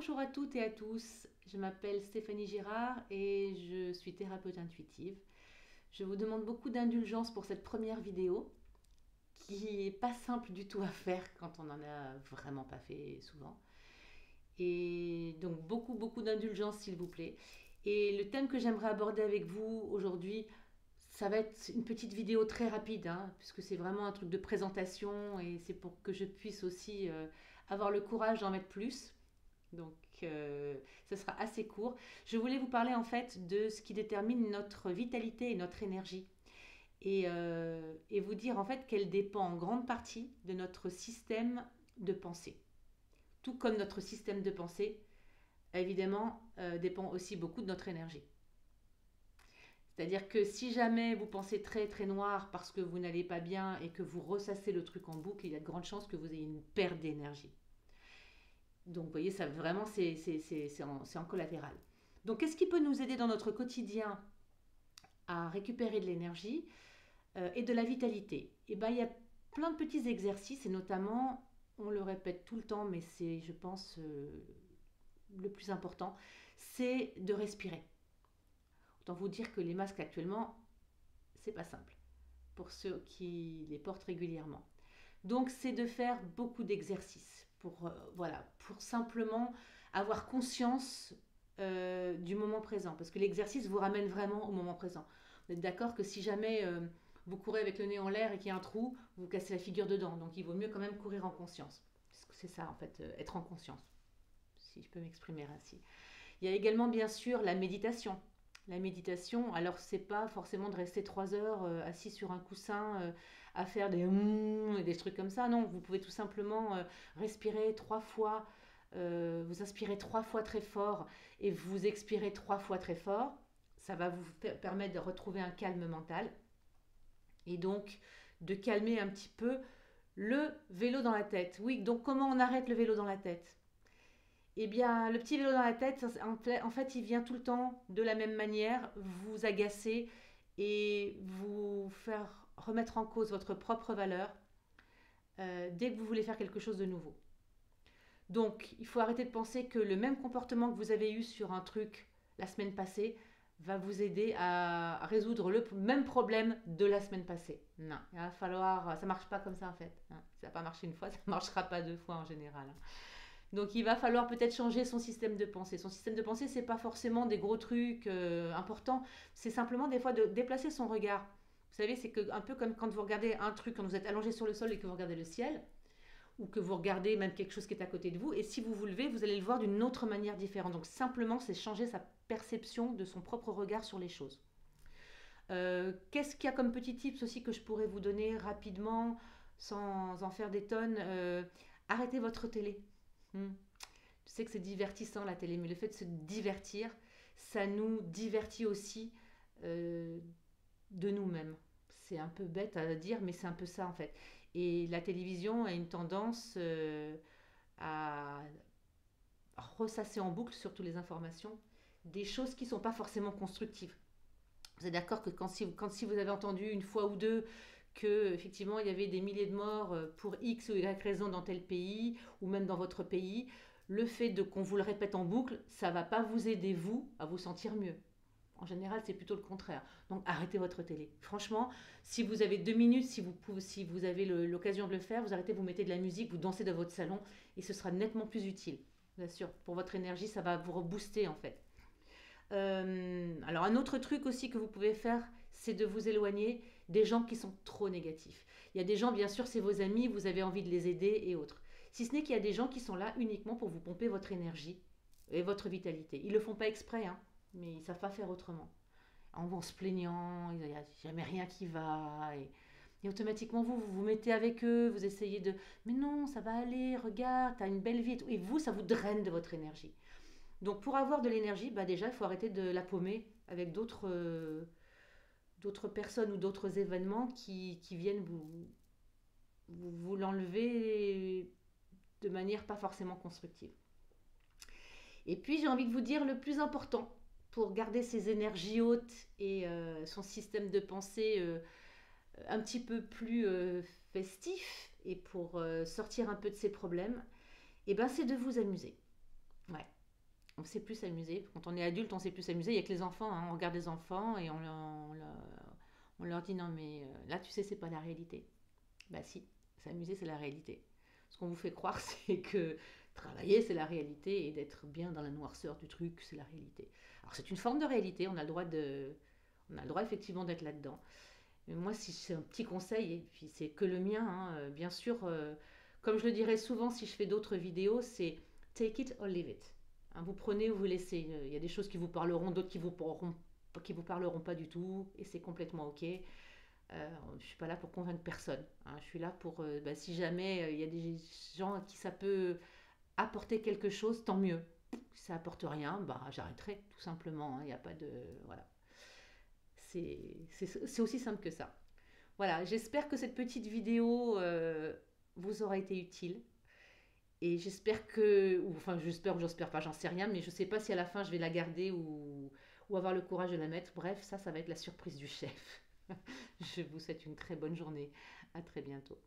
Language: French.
Bonjour à toutes et à tous, je m'appelle Stéphanie Girard et je suis thérapeute intuitive. Je vous demande beaucoup d'indulgence pour cette première vidéo qui n'est pas simple du tout à faire quand on n'en a vraiment pas fait souvent. Et donc beaucoup d'indulgence s'il vous plaît. Et le thème que j'aimerais aborder avec vous aujourd'hui, ça va être une petite vidéo très rapide, hein, puisque c'est vraiment un truc de présentation et c'est pour que je puisse aussi avoir le courage d'en mettre plus. Donc, ce sera assez court. Je voulais vous parler en fait de ce qui détermine notre vitalité et notre énergie. Et vous dire en fait qu'elle dépend en grande partie de notre système de pensée. Tout comme notre système de pensée, évidemment, dépend aussi beaucoup de notre énergie. C'est-à-dire que si jamais vous pensez très noir parce que vous n'allez pas bien et que vous ressassez le truc en boucle, il y a de grandes chances que vous ayez une perte d'énergie. Donc, vous voyez, ça vraiment, c'est en collatéral. Donc, qu'est-ce qui peut nous aider dans notre quotidien à récupérer de l'énergie et de la vitalité? Eh bien, il y a plein de petits exercices et notamment, on le répète tout le temps, mais c'est, je pense, le plus important, c'est de respirer. Autant vous dire que les masques actuellement, c'est pas simple pour ceux qui les portent régulièrement. Donc, c'est de faire beaucoup d'exercices voilà, pour simplement avoir conscience du moment présent. Parce que l'exercice vous ramène vraiment au moment présent. Vous êtes d'accord que si jamais vous courez avec le nez en l'air et qu'il y a un trou, vous cassez la figure dedans. Donc, il vaut mieux quand même courir en conscience. C'est ça, en fait, être en conscience, si je peux m'exprimer ainsi. Il y a également, bien sûr, la méditation. La méditation, alors c'est pas forcément de rester 3 heures assis sur un coussin à faire et des trucs comme ça. Non, vous pouvez tout simplement respirer 3 fois, vous inspirez 3 fois très fort et vous expirez 3 fois très fort. Ça va vous permettre de retrouver un calme mental et donc de calmer un petit peu le vélo dans la tête. Oui, donc comment on arrête le vélo dans la tête? Eh bien, le petit vélo dans la tête, en fait, il vient tout le temps de la même manière, vous agacer et vous faire remettre en cause votre propre valeur dès que vous voulez faire quelque chose de nouveau. Donc, il faut arrêter de penser que le même comportement que vous avez eu sur un truc la semaine passée va vous aider à résoudre le même problème de la semaine passée. Non, il va falloir, ça marche pas comme ça en fait. Hein. Ça n'a pas marché une fois, ça ne marchera pas 2 fois en général. Hein. Donc il va falloir peut-être changer son système de pensée. Son système de pensée, c'est pas forcément des gros trucs importants, c'est simplement des fois de déplacer son regard. Vous savez, c'est un peu comme quand vous regardez un truc, quand vous êtes allongé sur le sol et que vous regardez le ciel, ou que vous regardez même quelque chose qui est à côté de vous, et si vous vous levez, vous allez le voir d'une autre manière différente. Donc simplement, c'est changer sa perception de son propre regard sur les choses. Qu'est-ce qu'il y a comme petits tips aussi que je pourrais vous donner rapidement, sans en faire des tonnes? Arrêtez votre télé. Hmm. Je sais que c'est divertissant la télé, mais le fait de se divertir, ça nous divertit aussi euh, de nous-mêmes. C'est un peu bête à dire, mais c'est un peu ça en fait. Et la télévision a une tendance à ressasser en boucle, surtout les informations, des choses qui ne sont pas forcément constructives. Vous êtes d'accord que quand si vous avez entendu une fois ou deux que effectivement il y avait des milliers de morts pour X ou Y raison dans tel pays ou même dans votre pays, le fait de qu'on vous le répète en boucle, ça ne va pas vous aider vous à vous sentir mieux. En général, c'est plutôt le contraire. Donc arrêtez votre télé. Franchement, si vous avez 2 minutes, si vous avez l'occasion de le faire, vous arrêtez, vous mettez de la musique, vous dansez dans votre salon et ce sera nettement plus utile. Bien sûr, pour votre énergie, ça va vous rebooster en fait. Alors un autre truc aussi que vous pouvez faire, c'est de vous éloigner des gens qui sont trop négatifs. Il y a des gens, bien sûr, c'est vos amis, vous avez envie de les aider et autres. Si ce n'est qu'il y a des gens qui sont là uniquement pour vous pomper votre énergie et votre vitalité. Ils ne le font pas exprès, hein, mais ils ne savent pas faire autrement. En se plaignant, il n'y a jamais rien qui va. Et automatiquement, vous vous mettez avec eux, vous essayez de... Mais non, ça va aller, regarde, tu as une belle vie. Et vous, ça vous draine de votre énergie. Donc pour avoir de l'énergie, bah déjà, il faut arrêter de la paumer avec d'autres personnes ou d'autres événements qui viennent vous l'enlever de manière pas forcément constructive. Et puis j'ai envie de vous dire le plus important pour garder ses énergies hautes et son système de pensée un petit peu plus festif et pour sortir un peu de ses problèmes, et ben c'est de vous amuser. Ouais. On sait plus s'amuser. Quand on est adulte, on sait plus s'amuser. Il y a que les enfants, hein. On regarde les enfants et on leur dit non mais là tu sais c'est pas la réalité. Bah si, s'amuser c'est la réalité. Ce qu'on vous fait croire c'est que travailler c'est la réalité et d'être bien dans la noirceur du truc c'est la réalité. Alors c'est une forme de réalité, on a le droit effectivement d'être là-dedans. Mais moi si c'est un petit conseil, et puis c'est que le mien, hein, bien sûr, comme je le dirais souvent si je fais d'autres vidéos, c'est take it or leave it. Hein, vous prenez ou vous laissez. Il y a des choses qui vous parleront, d'autres qui vous parleront pas du tout, et c'est complètement ok. Je suis pas là pour convaincre personne. Hein. Je suis là pour, bah, si jamais il y a des gens à qui ça peut apporter quelque chose, tant mieux. Si ça apporte rien, bah j'arrêterai tout simplement. Hein. Il n'y a pas de, voilà. C'est aussi simple que ça. Voilà, j'espère que cette petite vidéo vous aura été utile. Et j'espère que, ou, enfin j'espère ou j'espère pas, j'en sais rien, mais je sais pas si à la fin je vais la garder ou avoir le courage de la mettre. Bref, ça va être la surprise du chef. Je vous souhaite une très bonne journée. À très bientôt.